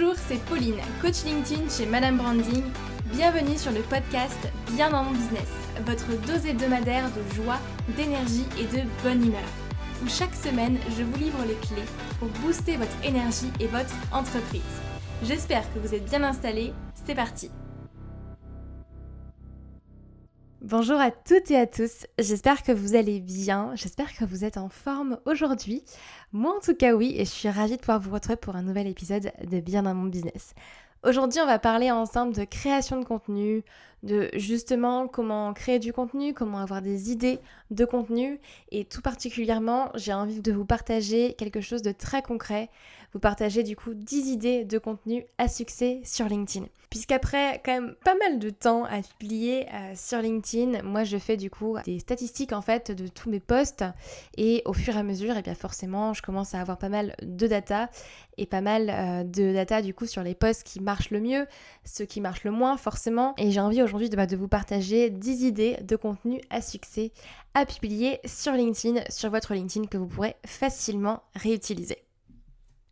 Bonjour, c'est Pauline, coach LinkedIn chez Madame Branding. Bienvenue sur le podcast Bien dans mon business, votre dose hebdomadaire de joie, d'énergie et de bonne humeur, où chaque semaine, je vous livre les clés pour booster votre énergie et votre entreprise. J'espère que vous êtes bien installés, c'est parti. Bonjour à toutes et à tous, j'espère que vous allez bien, j'espère que vous êtes en forme aujourd'hui. Moi en tout cas oui, et je suis ravie de pouvoir vous retrouver pour un nouvel épisode de Bien dans mon business. Aujourd'hui on va parler ensemble de création de contenu, de justement comment créer du contenu, comment avoir des idées de contenu et tout particulièrement j'ai envie de vous partager quelque chose de très concret, vous partager du coup 10 idées de contenu à succès sur LinkedIn. Puisqu'après quand même pas mal de temps à publier sur LinkedIn, moi je fais du coup des statistiques en fait de tous mes posts et au fur et à mesure, et bien forcément je commence à avoir pas mal de data et pas mal de data du coup sur les posts qui marchent le mieux, ceux qui marchent le moins forcément. Et j'ai envie aujourd'hui de vous partager 10 idées de contenu à succès à publier sur LinkedIn, sur votre LinkedIn que vous pourrez facilement réutiliser.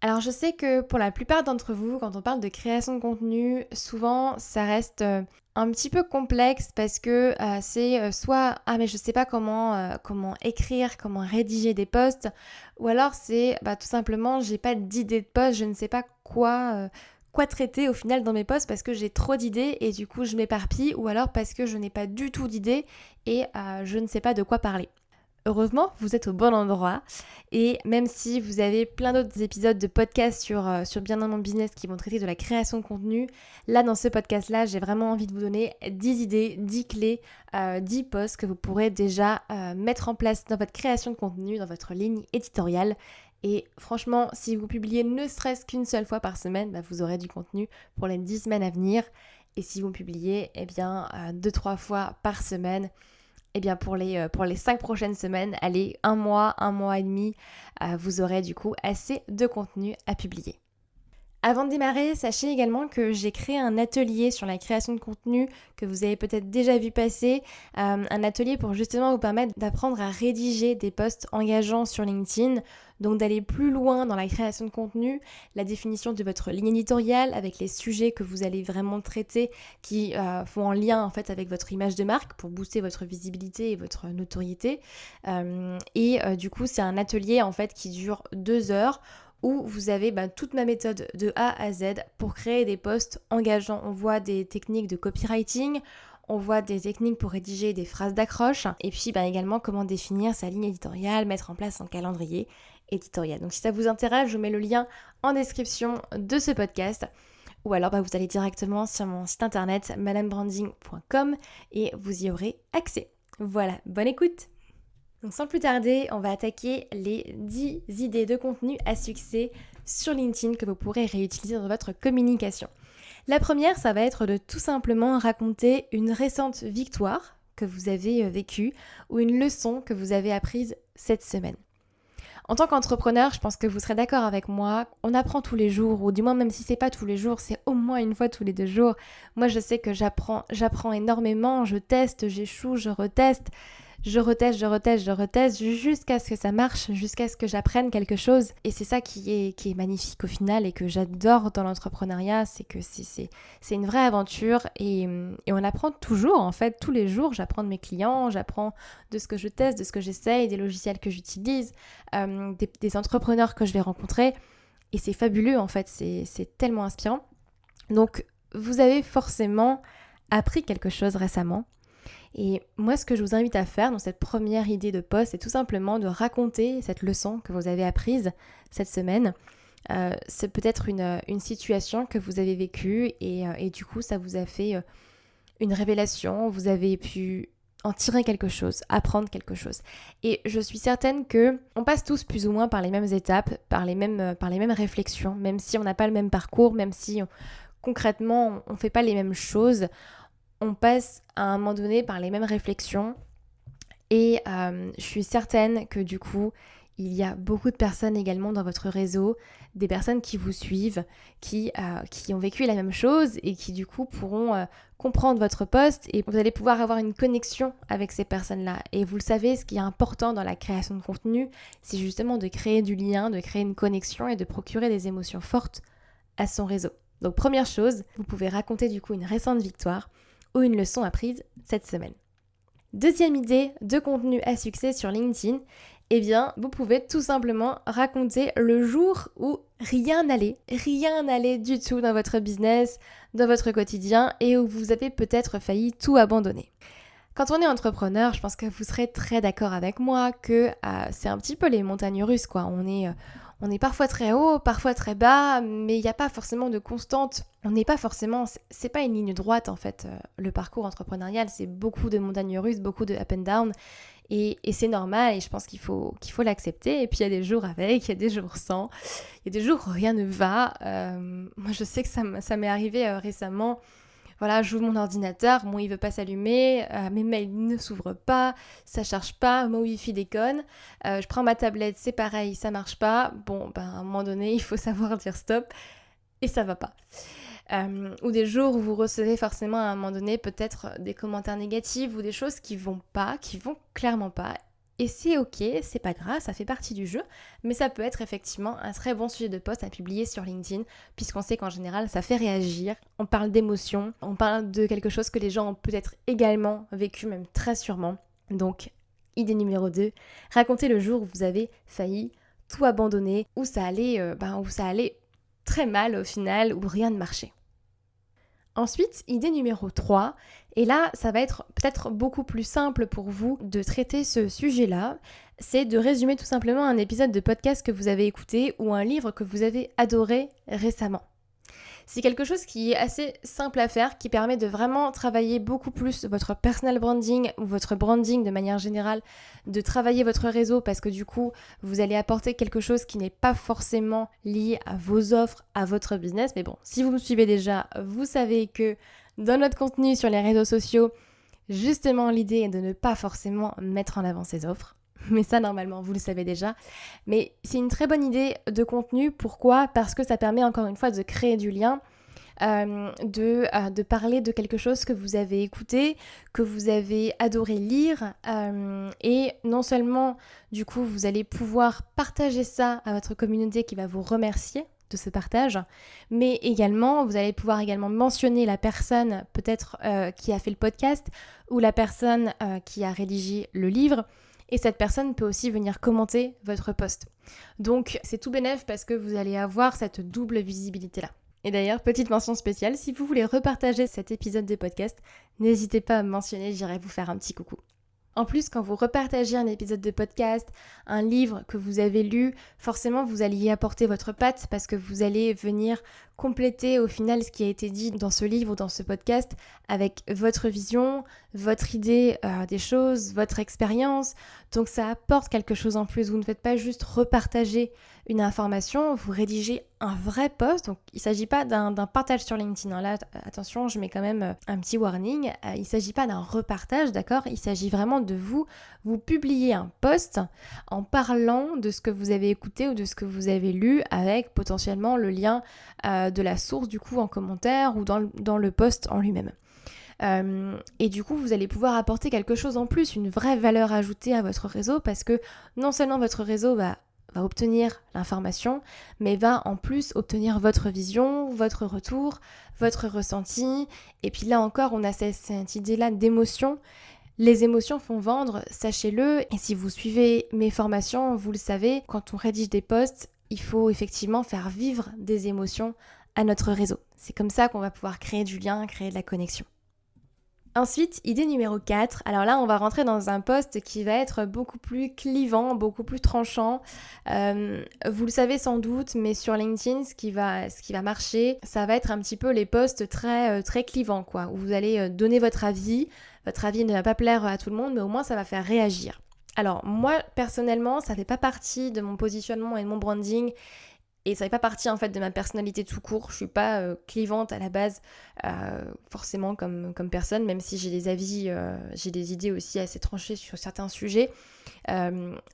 Alors je sais que pour la plupart d'entre vous, quand on parle de création de contenu, souvent ça reste un petit peu complexe parce que c'est soit « Ah mais je sais pas comment écrire, comment rédiger des posts » ou alors c'est tout simplement « J'ai pas d'idée de post, je ne sais pas quoi traiter au final dans mes posts parce que j'ai trop d'idées et du coup je m'éparpille ou alors parce que je n'ai pas du tout d'idées et je ne sais pas de quoi parler ». Heureusement, vous êtes au bon endroit et même si vous avez plein d'autres épisodes de podcast sur Bien dans mon business qui vont traiter de la création de contenu, là dans ce podcast-là, j'ai vraiment envie de vous donner 10 idées, 10 clés, 10 posts que vous pourrez déjà mettre en place dans votre création de contenu, dans votre ligne éditoriale. Et franchement, si vous publiez ne serait-ce qu'une seule fois par semaine, vous aurez du contenu pour les 10 semaines à venir. Et si vous publiez 2-3 fois par semaine, pour les 5 prochaines semaines, allez, un mois et demi, vous aurez du coup assez de contenu à publier. Avant de démarrer, sachez également que j'ai créé un atelier sur la création de contenu que vous avez peut-être déjà vu passer, un atelier pour justement vous permettre d'apprendre à rédiger des posts engageants sur LinkedIn, donc d'aller plus loin dans la création de contenu, la définition de votre ligne éditoriale avec les sujets que vous allez vraiment traiter qui font en lien en fait avec votre image de marque pour booster votre visibilité et votre notoriété. Du coup, c'est un atelier en fait qui dure 2 heures où vous avez toute ma méthode de A à Z pour créer des posts engageants. On voit des techniques de copywriting, on voit des techniques pour rédiger des phrases d'accroche et puis également comment définir sa ligne éditoriale, mettre en place un calendrier éditorial. Donc si ça vous intéresse, je vous mets le lien en description de ce podcast ou alors vous allez directement sur mon site internet madamebranding.com et vous y aurez accès. Voilà, bonne écoute! Donc sans plus tarder, on va attaquer les 10 idées de contenu à succès sur LinkedIn que vous pourrez réutiliser dans votre communication. La première, ça va être de tout simplement raconter une récente victoire que vous avez vécue ou une leçon que vous avez apprise cette semaine. En tant qu'entrepreneur, je pense que vous serez d'accord avec moi, on apprend tous les jours, ou du moins même si c'est pas tous les jours, c'est au moins une fois tous les 2 jours. Moi je sais que j'apprends énormément, je teste, j'échoue, je reteste jusqu'à ce que ça marche, jusqu'à ce que j'apprenne quelque chose. Et c'est ça qui est magnifique au final et que j'adore dans l'entrepreneuriat, c'est que c'est une vraie aventure et on apprend toujours en fait, tous les jours. J'apprends de mes clients, j'apprends de ce que je teste, de ce que j'essaye, des logiciels que j'utilise, des entrepreneurs que je vais rencontrer et c'est fabuleux en fait, c'est tellement inspirant. Donc vous avez forcément appris quelque chose récemment. Et moi, ce que je vous invite à faire dans cette première idée de post, c'est tout simplement de raconter cette leçon que vous avez apprise cette semaine. C'est peut-être une situation que vous avez vécue et du coup, ça vous a fait une révélation. Vous avez pu en tirer quelque chose, apprendre quelque chose. Et je suis certaine que on passe tous plus ou moins par les mêmes étapes, par les mêmes réflexions, même si on n'a pas le même parcours, même si concrètement, on ne fait pas les mêmes choses. On passe à un moment donné par les mêmes réflexions et je suis certaine que du coup, il y a beaucoup de personnes également dans votre réseau, des personnes qui vous suivent, qui ont vécu la même chose et qui du coup pourront comprendre votre post et vous allez pouvoir avoir une connexion avec ces personnes-là. Et vous le savez, ce qui est important dans la création de contenu, c'est justement de créer du lien, de créer une connexion et de procurer des émotions fortes à son réseau. Donc première chose, vous pouvez raconter du coup une récente victoire ou une leçon apprise cette semaine. Deuxième idée de contenu à succès sur LinkedIn, eh bien, vous pouvez tout simplement raconter le jour où rien n'allait du tout dans votre business, dans votre quotidien et où vous avez peut-être failli tout abandonner. Quand on est entrepreneur, je pense que vous serez très d'accord avec moi que c'est un petit peu les montagnes russes, quoi. On est parfois très haut, parfois très bas, mais il n'y a pas forcément de constante. C'est pas une ligne droite en fait. Le parcours entrepreneurial, c'est beaucoup de montagnes russes, beaucoup de up and down. Et c'est normal et je pense qu'il faut l'accepter. Et puis il y a des jours avec, il y a des jours sans, il y a des jours où rien ne va. Moi je sais que ça m'est arrivé récemment. Voilà, j'ouvre mon ordinateur, il veut pas s'allumer, mes mails ne s'ouvrent pas, ça charge pas, mon wifi déconne. Je prends ma tablette, c'est pareil, ça marche pas. Bon, à un moment donné, il faut savoir dire stop et ça va pas. Ou des jours où vous recevez forcément à un moment donné peut-être des commentaires négatifs ou des choses qui vont clairement pas. Et c'est ok, c'est pas grave, ça fait partie du jeu, mais ça peut être effectivement un très bon sujet de post à publier sur LinkedIn, puisqu'on sait qu'en général ça fait réagir, on parle d'émotions, on parle de quelque chose que les gens ont peut-être également vécu, même très sûrement. Donc, idée numéro 2, racontez le jour où vous avez failli tout abandonner, où ça allait très mal au final, où rien ne marchait. Ensuite, idée numéro 3, et là ça va être peut-être beaucoup plus simple pour vous de traiter ce sujet-là, c'est de résumer tout simplement un épisode de podcast que vous avez écouté ou un livre que vous avez adoré récemment. C'est quelque chose qui est assez simple à faire, qui permet de vraiment travailler beaucoup plus votre personal branding ou votre branding de manière générale, de travailler votre réseau parce que du coup, vous allez apporter quelque chose qui n'est pas forcément lié à vos offres, à votre business. Mais bon, si vous me suivez déjà, vous savez que dans notre contenu sur les réseaux sociaux, justement l'idée est de ne pas forcément mettre en avant ses offres. Mais ça, normalement, vous le savez déjà. Mais c'est une très bonne idée de contenu. Pourquoi ? Parce que ça permet encore une fois de créer du lien, de parler de quelque chose que vous avez écouté, que vous avez adoré lire. Et non seulement, du coup, vous allez pouvoir partager ça à votre communauté qui va vous remercier de ce partage, mais également, vous allez pouvoir également mentionner la personne peut-être qui a fait le podcast ou la personne qui a rédigé le livre. Et cette personne peut aussi venir commenter votre post. Donc c'est tout bénef parce que vous allez avoir cette double visibilité-là. Et d'ailleurs, petite mention spéciale, si vous voulez repartager cet épisode de podcast, n'hésitez pas à me mentionner, j'irai vous faire un petit coucou. En plus, quand vous repartagez un épisode de podcast, un livre que vous avez lu, forcément vous allez y apporter votre patte parce que vous allez venir compléter au final ce qui a été dit dans ce livre ou dans ce podcast avec votre vision, votre idée des choses, votre expérience. Donc ça apporte quelque chose en plus. Vous ne faites pas juste repartager une information, vous rédigez un vrai post. Donc il ne s'agit pas d'un partage sur LinkedIn. Hein. Là, attention, je mets quand même un petit warning. Il ne s'agit pas d'un repartage, d'accord ? Il s'agit vraiment de vous publiez un post en parlant de ce que vous avez écouté ou de ce que vous avez lu avec potentiellement le lien de la source du coup en commentaire ou dans le post en lui-même. Et du coup, vous allez pouvoir apporter quelque chose en plus, une vraie valeur ajoutée à votre réseau parce que non seulement votre réseau va obtenir l'information, mais va en plus obtenir votre vision, votre retour, votre ressenti. Et puis là encore, on a cette idée-là d'émotion. Les émotions font vendre, sachez-le. Et si vous suivez mes formations, vous le savez, quand on rédige des posts, il faut effectivement faire vivre des émotions à notre réseau. C'est comme ça qu'on va pouvoir créer du lien, créer de la connexion. Ensuite, idée numéro 4, alors là on va rentrer dans un post qui va être beaucoup plus clivant, beaucoup plus tranchant. Vous le savez sans doute, mais sur LinkedIn, ce qui va marcher, ça va être un petit peu les posts très clivants, quoi, où vous allez donner votre avis. Votre avis ne va pas plaire à tout le monde, mais au moins ça va faire réagir. Alors moi, personnellement, ça fait pas partie de mon positionnement et de mon branding. Et ça fait pas partie en fait de ma personnalité tout court. Je suis pas clivante à la base, forcément comme personne, même si j'ai des avis, j'ai des idées aussi assez tranchées sur certains sujets.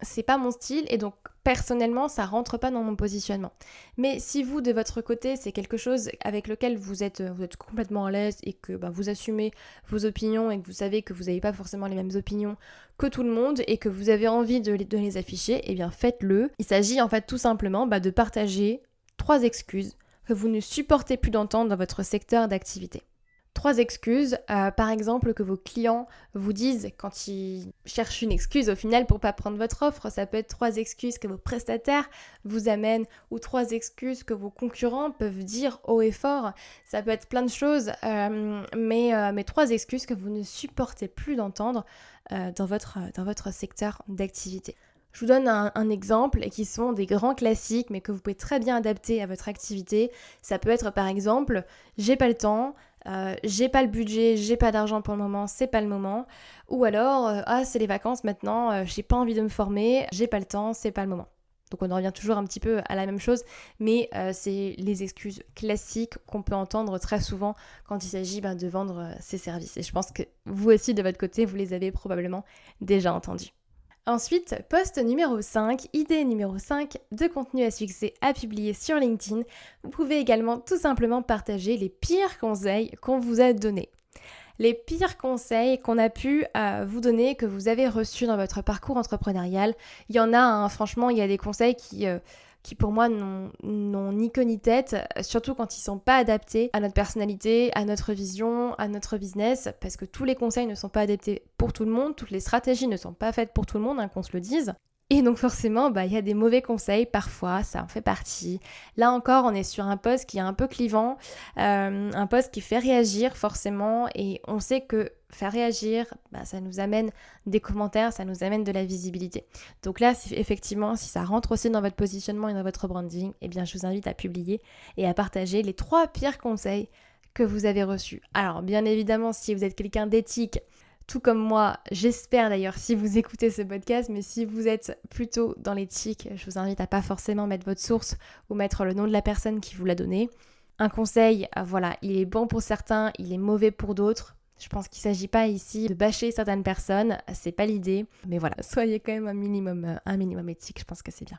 C'est pas mon style et donc personnellement ça rentre pas dans mon positionnement. Mais si vous de votre côté c'est quelque chose avec lequel vous êtes complètement à l'aise et que vous assumez vos opinions et que vous savez que vous n'avez pas forcément les mêmes opinions que tout le monde et que vous avez envie de les afficher, eh bien faites-le. Il s'agit en fait tout simplement de partager 3 excuses que vous ne supportez plus d'entendre dans votre secteur d'activité. 3 excuses, par exemple que vos clients vous disent quand ils cherchent une excuse au final pour pas prendre votre offre. Ça peut être 3 excuses que vos prestataires vous amènent ou 3 excuses que vos concurrents peuvent dire haut et fort. Ça peut être plein de choses, mais 3 excuses que vous ne supportez plus d'entendre dans votre secteur d'activité. Je vous donne un exemple qui sont des grands classiques mais que vous pouvez très bien adapter à votre activité. Ça peut être par exemple « j'ai pas le temps », j'ai pas le budget, j'ai pas d'argent pour le moment, c'est pas le moment. Ou alors, c'est les vacances maintenant, j'ai pas envie de me former, j'ai pas le temps, c'est pas le moment. Donc on en revient toujours un petit peu à la même chose, mais c'est les excuses classiques qu'on peut entendre très souvent quand il s'agit de vendre ses services. Et je pense que vous aussi de votre côté, vous les avez probablement déjà entendus. Ensuite, post numéro 5, idée numéro 5 de contenu à succès à publier sur LinkedIn. Vous pouvez également tout simplement partager les pires conseils qu'on vous a donnés. Les pires conseils qu'on a pu vous donner, que vous avez reçus dans votre parcours entrepreneurial. Il y en a, franchement, il y a des conseils qui pour moi n'ont ni queue ni tête, surtout quand ils ne sont pas adaptés à notre personnalité, à notre vision, à notre business, parce que tous les conseils ne sont pas adaptés pour tout le monde, toutes les stratégies ne sont pas faites pour tout le monde, qu'on se le dise. Et donc forcément, il y a des mauvais conseils parfois, ça en fait partie. Là encore, on est sur un post qui est un peu clivant, un post qui fait réagir forcément, et on sait que faire réagir, ça nous amène des commentaires, ça nous amène de la visibilité. Donc là, effectivement, si ça rentre aussi dans votre positionnement et dans votre branding, je vous invite à publier et à partager les 3 pires conseils que vous avez reçus. Alors bien évidemment, si vous êtes quelqu'un d'éthique, tout comme moi, j'espère d'ailleurs si vous écoutez ce podcast, mais si vous êtes plutôt dans l'éthique, je vous invite à pas forcément mettre votre source ou mettre le nom de la personne qui vous l'a donné. Un conseil, il est bon pour certains, il est mauvais pour d'autres. Je pense qu'il ne s'agit pas ici de bâcher certaines personnes, c'est pas l'idée. Mais voilà, soyez quand même un minimum éthique, je pense que c'est bien.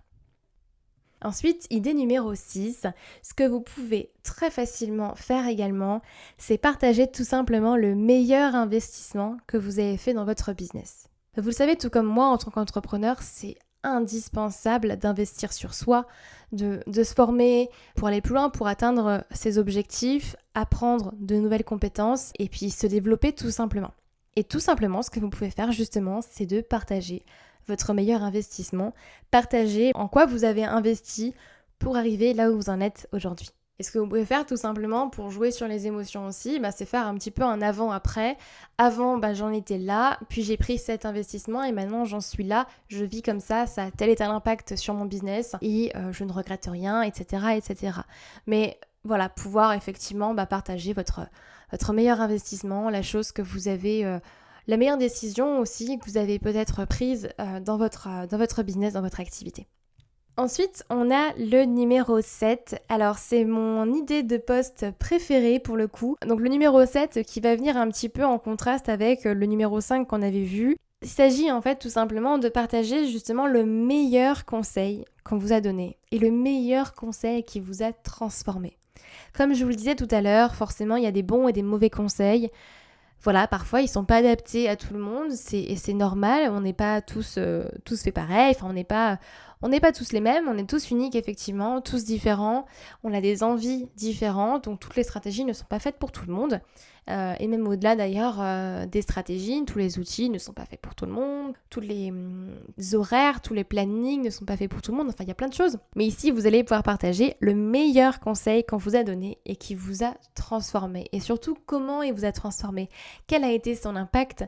Ensuite, idée numéro 6, ce que vous pouvez très facilement faire également, c'est partager tout simplement le meilleur investissement que vous avez fait dans votre business. Vous le savez, tout comme moi, en tant qu'entrepreneur, c'est indispensable d'investir sur soi, de se former pour aller plus loin, pour atteindre ses objectifs, apprendre de nouvelles compétences et puis se développer tout simplement. Et tout simplement, ce que vous pouvez faire justement, c'est de partager votre meilleur investissement, partager en quoi vous avez investi pour arriver là où vous en êtes aujourd'hui. Et ce que vous pouvez faire tout simplement pour jouer sur les émotions aussi, c'est faire un petit peu un avant-après. Avant, j'en étais là, puis j'ai pris cet investissement et maintenant j'en suis là, je vis comme ça a tel et tel impact sur mon business et je ne regrette rien, etc. etc. Mais voilà, pouvoir effectivement partager votre meilleur investissement, la chose que vous avez... la meilleure décision aussi que vous avez peut-être prise dans votre business, dans votre activité. Ensuite, on a le numéro 7. Alors, c'est mon idée de post préférée pour le coup. Donc, le numéro 7 qui va venir un petit peu en contraste avec le numéro 5 qu'on avait vu. Il s'agit en fait tout simplement de partager justement le meilleur conseil qu'on vous a donné et le meilleur conseil qui vous a transformé. Comme je vous le disais tout à l'heure, forcément, il y a des bons et des mauvais conseils. Voilà, parfois ils sont pas adaptés à tout le monde, c'est normal, on n'est pas tous fait pareil, on n'est pas tous les mêmes, on est tous uniques effectivement, tous différents, on a des envies différentes, donc toutes les stratégies ne sont pas faites pour tout le monde. Et même au-delà d'ailleurs des stratégies, tous les outils ne sont pas faits pour tout le monde, tous les horaires, tous les plannings ne sont pas faits pour tout le monde, il y a plein de choses. Mais ici, vous allez pouvoir partager le meilleur conseil qu'on vous a donné et qui vous a transformé. Et surtout, comment il vous a transformé, quel a été son impact,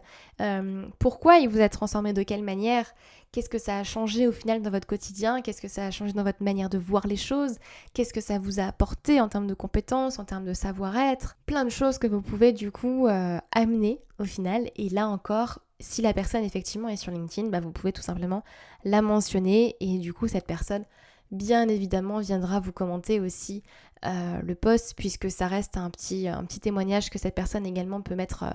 pourquoi il vous a transformé, de quelle manière, qu'est-ce que ça a changé au final dans votre quotidien, qu'est-ce que ça a changé dans votre manière de voir les choses, qu'est-ce que ça vous a apporté en termes de compétences, en termes de savoir-être, plein de choses que vous pouvez du coup amener au final. Et là encore, si la personne effectivement est sur LinkedIn, vous pouvez tout simplement la mentionner et du coup cette personne bien évidemment viendra vous commenter aussi le post, puisque ça reste un petit témoignage que cette personne également peut mettre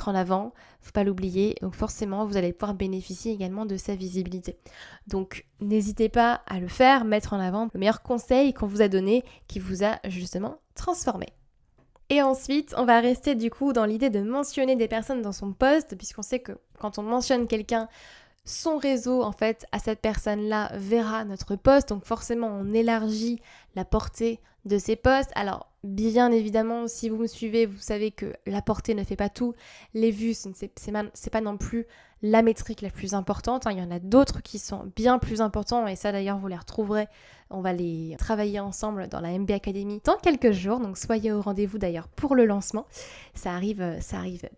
en avant, faut pas l'oublier. Donc forcément vous allez pouvoir bénéficier également de sa visibilité. Donc n'hésitez pas à le faire, mettre en avant le meilleur conseil qu'on vous a donné, qui vous a justement transformé. Et ensuite, on va rester du coup dans l'idée de mentionner des personnes dans son post, puisqu'on sait que quand on mentionne quelqu'un, son réseau en fait à cette personne-là verra notre post, donc forcément on élargit la portée de ces posts. Alors bien évidemment, si vous me suivez, vous savez que la portée ne fait pas tout. Les vues, c'est pas non plus la métrique la plus importante. Il y en a d'autres qui sont bien plus importants et ça d'ailleurs vous les retrouverez. On va les travailler ensemble dans la MB Academy dans quelques jours. Donc soyez au rendez-vous d'ailleurs pour le lancement. Ça arrive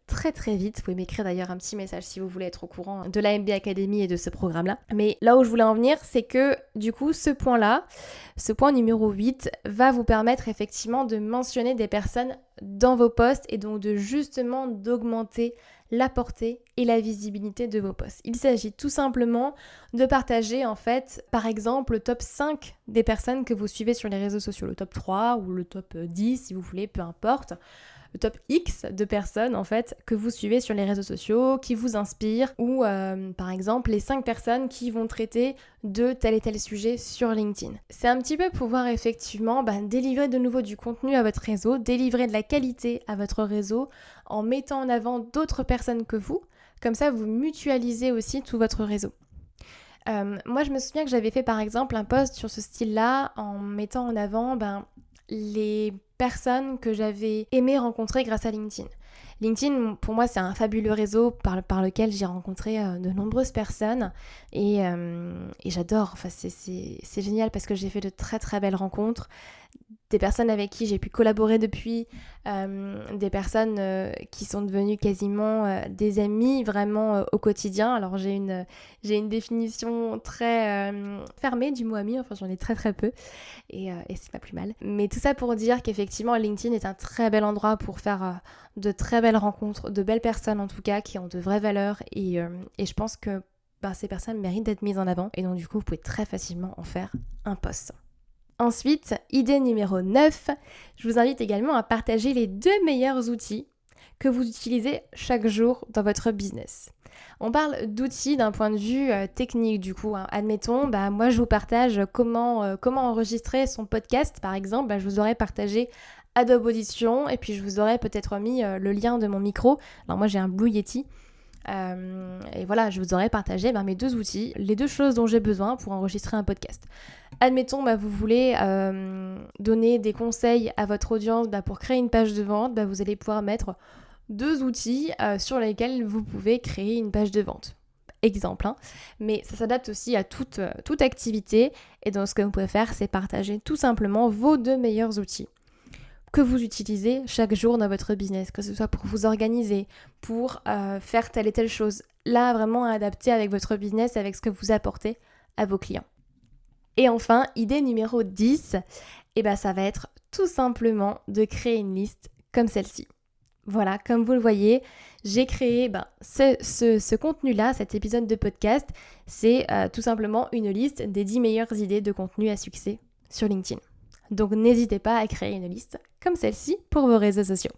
très très vite. Vous pouvez m'écrire d'ailleurs un petit message si vous voulez être au courant de la MB Academy et de ce programme-là. Mais là où je voulais en venir, c'est que du coup ce point numéro 8 va vous permettre effectivement de mentionner des personnes dans vos posts et donc d'augmenter la portée et la visibilité de vos posts. Il s'agit tout simplement de partager en fait, par exemple, le top 5 des personnes que vous suivez sur les réseaux sociaux, le top 3 ou le top 10 si vous voulez, peu importe. Le top X de personnes en fait que vous suivez sur les réseaux sociaux, qui vous inspirent, ou par exemple les 5 personnes qui vont traiter de tel et tel sujet sur LinkedIn. C'est un petit peu pouvoir effectivement délivrer de nouveau du contenu à votre réseau, délivrer de la qualité à votre réseau en mettant en avant d'autres personnes que vous. Comme ça, vous mutualisez aussi tout votre réseau. Moi, je me souviens que j'avais fait par exemple un post sur ce style-là en mettant en avant les personnes que j'avais aimé rencontrer grâce à LinkedIn. LinkedIn, pour moi, c'est un fabuleux réseau par lequel j'ai rencontré de nombreuses personnes et j'adore. Enfin, c'est génial parce que j'ai fait de très très belles rencontres, des personnes avec qui j'ai pu collaborer depuis, des personnes qui sont devenues quasiment des amis vraiment au quotidien. Alors j'ai une définition très fermée du mot ami, enfin j'en ai très très peu et c'est pas plus mal. Mais tout ça pour dire qu'effectivement LinkedIn est un très bel endroit pour faire de très belles rencontres, de belles personnes en tout cas qui ont de vraies valeurs et je pense que ces personnes méritent d'être mises en avant et donc du coup vous pouvez très facilement en faire un post. Ensuite, idée numéro 9, je vous invite également à partager les 2 meilleurs outils que vous utilisez chaque jour dans votre business. On parle d'outils d'un point de vue technique du coup. Admettons, moi je vous partage comment enregistrer son podcast par exemple. Je vous aurais partagé Adobe Audition et puis je vous aurais peut-être mis le lien de mon micro. Alors moi j'ai un Blue Yeti. Et voilà, je vous aurais partagé mes 2 outils, les 2 choses dont j'ai besoin pour enregistrer un podcast. Admettons, vous voulez donner des conseils à votre audience pour créer une page de vente, vous allez pouvoir mettre 2 outils sur lesquels vous pouvez créer une page de vente. Exemple, mais ça s'adapte aussi à toute activité et donc ce que vous pouvez faire, c'est partager tout simplement vos 2 meilleurs outils que vous utilisez chaque jour dans votre business, que ce soit pour vous organiser, pour faire telle et telle chose. Là, vraiment adapté avec votre business, avec ce que vous apportez à vos clients. Et enfin, idée numéro 10, ça va être tout simplement de créer une liste comme celle-ci. Voilà, comme vous le voyez, j'ai créé ce contenu-là, cet épisode de podcast, c'est tout simplement une liste des 10 meilleures idées de contenu à succès sur LinkedIn. Donc n'hésitez pas à créer une liste comme celle-ci pour vos réseaux sociaux.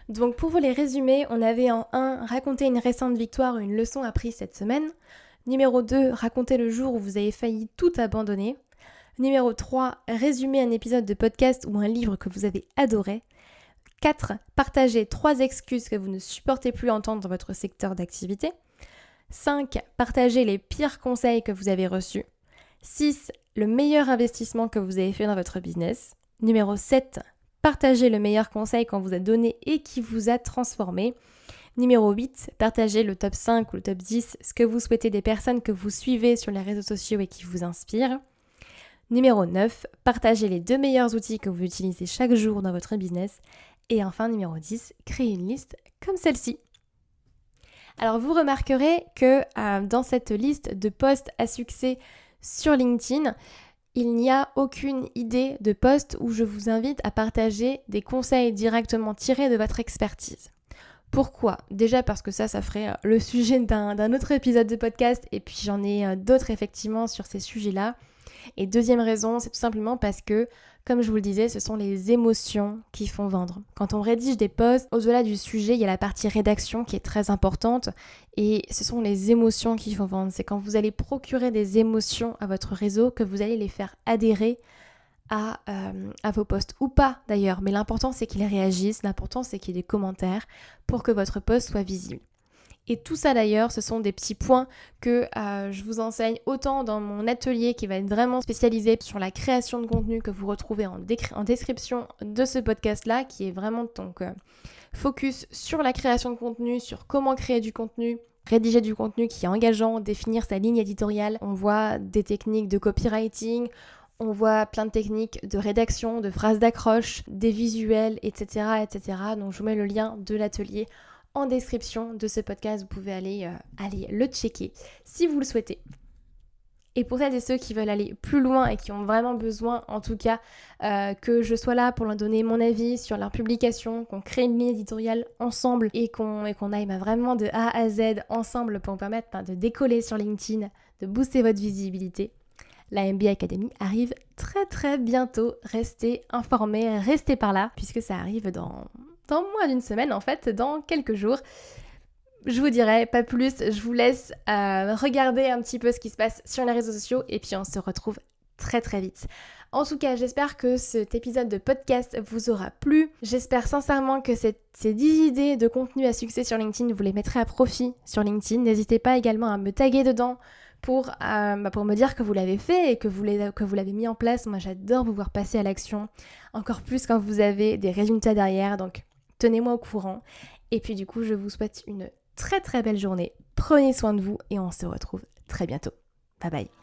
Donc pour vous les résumer, on avait en 1, raconter une récente victoire ou une leçon apprise cette semaine. Numéro 2, raconter le jour où vous avez failli tout abandonner. Numéro 3, résumer un épisode de podcast ou un livre que vous avez adoré. 4, partager 3 excuses que vous ne supportez plus entendre dans votre secteur d'activité. 5, partager les pires conseils que vous avez reçus. 6, le meilleur investissement que vous avez fait dans votre business. Numéro 7, partager le meilleur conseil qu'on vous a donné et qui vous a transformé. Numéro 8, partagez le top 5 ou le top 10, ce que vous souhaitez des personnes que vous suivez sur les réseaux sociaux et qui vous inspirent. Numéro 9, partagez les 2 meilleurs outils que vous utilisez chaque jour dans votre business. Et enfin, numéro 10, créez une liste comme celle-ci. Alors vous remarquerez que dans cette liste de posts à succès sur LinkedIn, il n'y a aucune idée de post où je vous invite à partager des conseils directement tirés de votre expertise. Pourquoi ? Déjà parce que ça ferait le sujet d'un autre épisode de podcast et puis j'en ai d'autres effectivement sur ces sujets-là. Et deuxième raison, c'est tout simplement parce que, comme je vous le disais, ce sont les émotions qui font vendre. Quand on rédige des posts, au-delà du sujet, il y a la partie rédaction qui est très importante et ce sont les émotions qui font vendre. C'est quand vous allez procurer des émotions à votre réseau que vous allez les faire adhérer à vos posts ou pas d'ailleurs, mais l'important c'est qu'ils réagissent, l'important c'est qu'il y ait des commentaires pour que votre post soit visible. Et tout ça d'ailleurs, ce sont des petits points que je vous enseigne autant dans mon atelier qui va être vraiment spécialisé sur la création de contenu que vous retrouvez en description de ce podcast-là, qui est vraiment donc focus sur la création de contenu, sur comment créer du contenu, rédiger du contenu qui est engageant, définir sa ligne éditoriale. On voit des techniques de copywriting, on voit plein de techniques de rédaction, de phrases d'accroche, des visuels, etc., etc. Donc je vous mets le lien de l'atelier en description de ce podcast, vous pouvez aller le checker si vous le souhaitez. Et pour celles et ceux qui veulent aller plus loin et qui ont vraiment besoin, en tout cas, que je sois là pour leur donner mon avis sur leur publication, qu'on crée une ligne éditoriale ensemble et qu'on aille vraiment de A à Z ensemble pour vous permettre de décoller sur LinkedIn, de booster votre visibilité, la MBA Academy arrive très très bientôt. Restez informés, restez par là, puisque ça arrive dans moins d'une semaine, en fait, dans quelques jours. Je vous dirai pas plus, je vous laisse regarder un petit peu ce qui se passe sur les réseaux sociaux et puis on se retrouve très très vite. En tout cas, j'espère que cet épisode de podcast vous aura plu. J'espère sincèrement que ces 10 idées de contenu à succès sur LinkedIn, vous les mettrez à profit sur LinkedIn. N'hésitez pas également à me taguer dedans pour me dire que vous l'avez fait et que vous l'avez mis en place. Moi, j'adore vous voir passer à l'action, encore plus quand vous avez des résultats derrière. Donc, tenez-moi au courant. Et puis du coup, je vous souhaite une très très belle journée. Prenez soin de vous et on se retrouve très bientôt. Bye bye.